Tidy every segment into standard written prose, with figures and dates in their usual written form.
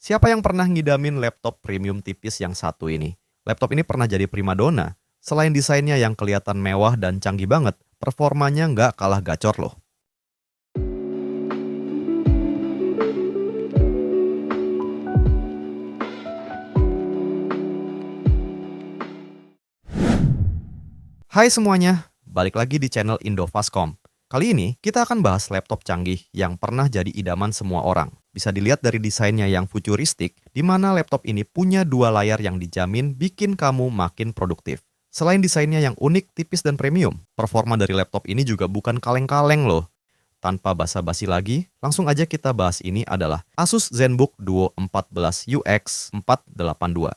Siapa yang pernah ngidamin laptop premium tipis yang satu ini? Laptop ini pernah jadi primadona. Selain desainnya yang kelihatan mewah dan canggih banget, performanya nggak kalah gacor loh. Hai semuanya, balik lagi di channel Indofastcom. Kali ini kita akan bahas laptop canggih yang pernah jadi idaman semua orang. Bisa dilihat dari desainnya yang futuristik, di mana laptop ini punya dua layar yang dijamin bikin kamu makin produktif. Selain desainnya yang unik, tipis, dan premium, performa dari laptop ini juga bukan kaleng-kaleng loh. Tanpa basa-basi lagi, langsung aja kita bahas ini adalah Asus ZenBook Duo 14 UX 482.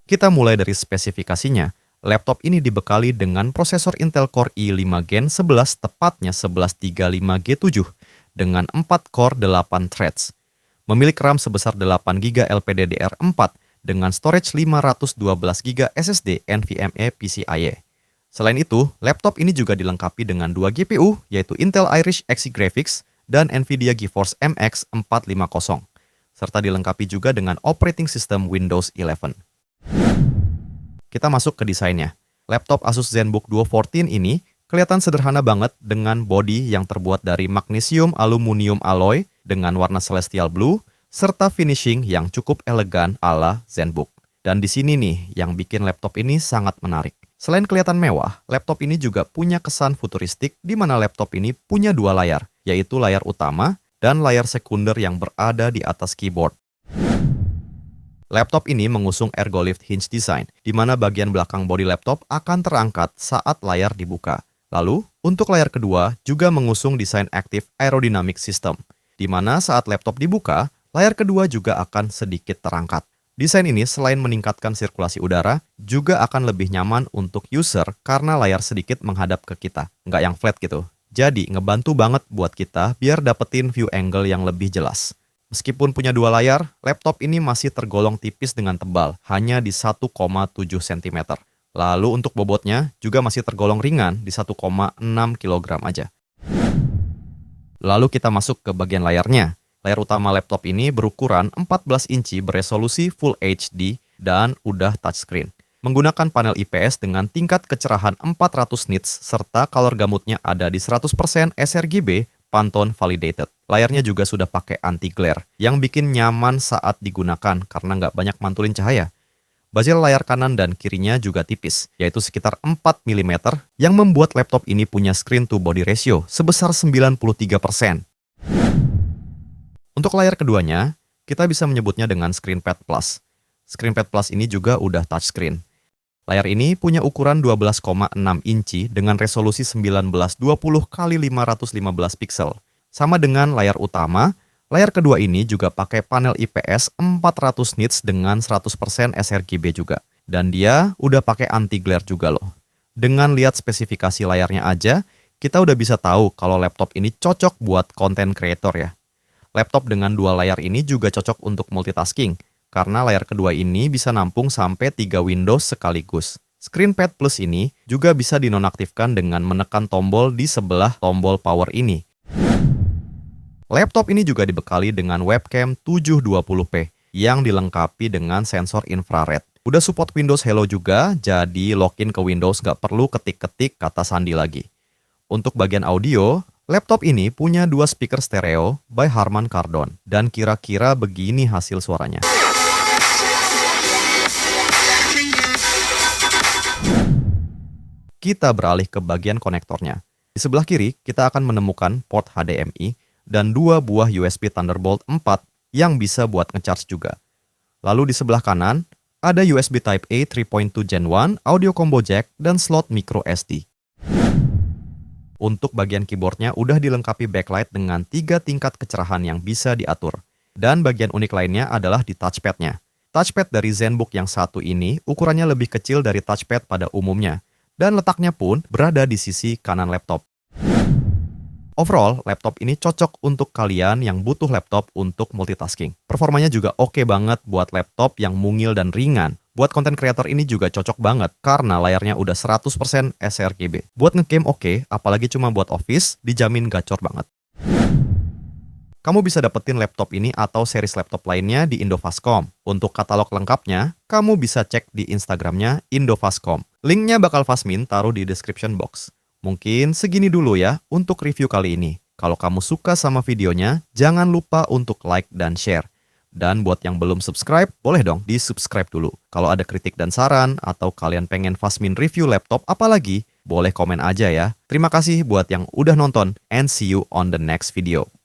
Kita mulai dari spesifikasinya. Laptop ini dibekali dengan prosesor Intel Core i5 Gen 11 tepatnya 1135G7 dengan 4 core 8 threads. Memiliki RAM sebesar 8GB LPDDR4 dengan storage 512GB SSD NVMe PCIe. Selain itu, laptop ini juga dilengkapi dengan 2 GPU yaitu Intel Iris Xe Graphics dan Nvidia GeForce MX 450 serta dilengkapi juga dengan operating system Windows 11. Kita masuk ke desainnya. Laptop Asus ZenBook Duo 14 ini kelihatan sederhana banget dengan bodi yang terbuat dari magnesium aluminium alloy dengan warna celestial blue serta finishing yang cukup elegan ala ZenBook. Dan di sini nih yang bikin laptop ini sangat menarik. Selain kelihatan mewah, laptop ini juga punya kesan futuristik di mana laptop ini punya dua layar, yaitu layar utama dan layar sekunder yang berada di atas keyboard. Laptop ini mengusung ergolift hinge design, di mana bagian belakang bodi laptop akan terangkat saat layar dibuka. Lalu, untuk layar kedua juga mengusung desain active aerodynamic system, di mana saat laptop dibuka, layar kedua juga akan sedikit terangkat. Desain ini selain meningkatkan sirkulasi udara, juga akan lebih nyaman untuk user karena layar sedikit menghadap ke kita, nggak yang flat gitu. Jadi, ngebantu banget buat kita biar dapetin view angle yang lebih jelas. Meskipun punya dua layar, laptop ini masih tergolong tipis dengan tebal, hanya di 1,7 cm. Lalu untuk bobotnya juga masih tergolong ringan di 1,6 kg aja. Lalu kita masuk ke bagian layarnya. Layar utama laptop ini berukuran 14 inci beresolusi Full HD dan udah touchscreen. Menggunakan panel IPS dengan tingkat kecerahan 400 nits serta color gamutnya ada di 100% sRGB Pantone validated. Layarnya juga sudah pakai anti-glare, yang bikin nyaman saat digunakan karena nggak banyak mantulin cahaya. Bezel layar kanan dan kirinya juga tipis, yaitu sekitar 4 mm, yang membuat laptop ini punya screen-to-body ratio sebesar 93%. Untuk layar keduanya, kita bisa menyebutnya dengan ScreenPad Plus. ScreenPad Plus ini juga udah touchscreen. Layar ini punya ukuran 12,6 inci dengan resolusi 1920 x 515 pixel. Sama dengan layar utama, layar kedua ini juga pakai panel IPS 400 nits dengan 100% sRGB juga. Dan dia udah pakai anti-glare juga loh. Dengan lihat spesifikasi layarnya aja, kita udah bisa tahu kalau laptop ini cocok buat content creator ya. Laptop dengan dua layar ini juga cocok untuk multitasking, karena layar kedua ini bisa nampung sampai 3 Windows sekaligus. ScreenPad Plus ini juga bisa dinonaktifkan dengan menekan tombol di sebelah tombol power ini. Laptop ini juga dibekali dengan webcam 720p yang dilengkapi dengan sensor infrared. Udah support Windows Hello juga, jadi login ke Windows nggak perlu ketik-ketik kata sandi lagi. Untuk bagian audio, laptop ini punya dua speaker stereo by Harman Kardon, dan kira-kira begini hasil suaranya. Kita beralih ke bagian konektornya. Di sebelah kiri, kita akan menemukan port HDMI dan dua buah USB Thunderbolt 4 yang bisa buat ngecharge juga. Lalu di sebelah kanan, ada USB Type-A 3.2 Gen 1, audio combo jack, dan slot micro SD. Untuk bagian keyboardnya udah dilengkapi backlight dengan 3 tingkat kecerahan yang bisa diatur. Dan bagian unik lainnya adalah di touchpad-nya. Touchpad dari ZenBook yang satu ini ukurannya lebih kecil dari touchpad pada umumnya. Dan letaknya pun berada di sisi kanan laptop. Overall, laptop ini cocok untuk kalian yang butuh laptop untuk multitasking. Performanya juga oke banget buat laptop yang mungil dan ringan. Buat content creator ini juga cocok banget karena layarnya udah 100% sRGB. Buat ngegame oke, apalagi cuma buat office, dijamin gacor banget. kamu bisa dapetin laptop ini atau series laptop lainnya di Indofascom. Untuk katalog lengkapnya, kamu bisa cek di Instagramnya Indofascom. Linknya bakal Fasmin taruh di description box. Mungkin segini dulu ya untuk review kali ini. Kalau kamu suka sama videonya, jangan lupa untuk like dan share. Dan buat yang belum subscribe, boleh dong di-subscribe dulu. Kalau ada kritik dan saran, atau kalian pengen Fasmin review laptop apalagi, boleh komen aja ya. Terima kasih buat yang udah nonton, and see you on the next video.